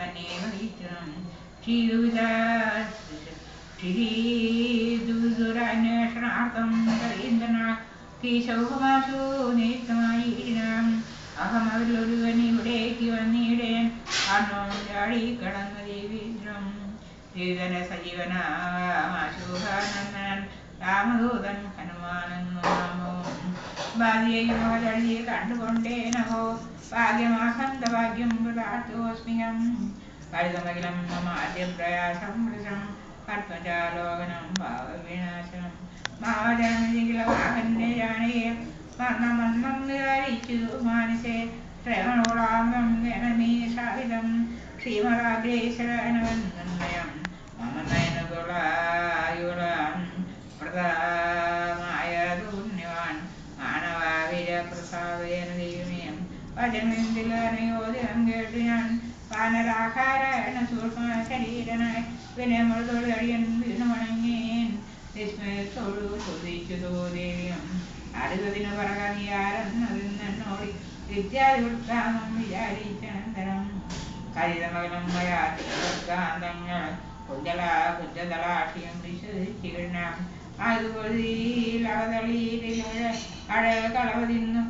തന്നെ വഹിക്കണം ക്ഷീദുരാന്വേഷണാർത്ഥം കരീന്ദ്രന കേശവമാസു നേത്രമായിടാം അഹം അവരിലൊരുവൻ ഇവിടേക്ക് വന്നിടേൻ അന്നോ ചാടി കടന്ന ദേവീന്ദ്രം ദേവന സജീവനാശുഹാനന്ദൻ രാമദൂതൻ ഹനുമാനെന്നു നാമവും ബാലിയെ കണ്ടുകൊണ്ടേനഹോ ഭാഗ്യമാസന്ത ഭാഗ്യം പ്രദാത്തോസ്മിയം കരുതമകിലം മമാദ്യം പ്രയാസം വൃഷം കർത്തജാലോകനം ഭാവവിനാശനം മാവജനമിതികിലവാഹന്റെ ജാനകീയ മർണമന്നം നിരാരിച്ചു മാനസേ ശ്രവണോളാമം ഗണമീ സാഹിതം ശ്രീമദാഗ്രേശ്വരനവന്ദയം മമ നയനതുളായുളം പ്രദമായ ദുന്യവാൻ മാനവാവിരപ്രസാദേന ദൈവമേയം വചനയോധികം കേട്ടു ഞാൻ വാനരാഹാരണ സൂക്ഷ്മ ശരീരനായി വിനയമൃതോട് അടിയൻ വീണു വണങ്ങേൻ വിസ്മയത്തോടു ചോദിച്ചതോ ദേവിയം അടുത്തതിന് പറക നീ ആരെന്നോടി വിദ്യാതി ഉത്സാഹം വിചാരിച്ചനന്തരം കരിതമകലം മയാന്തങ്ങൾ കുഞ്ചതളാക്ഷിയം വിശ്വസിച്ചിരുന്നാം അതുപോലെ അവതളിയിലെ അഴ കളവതിന്നു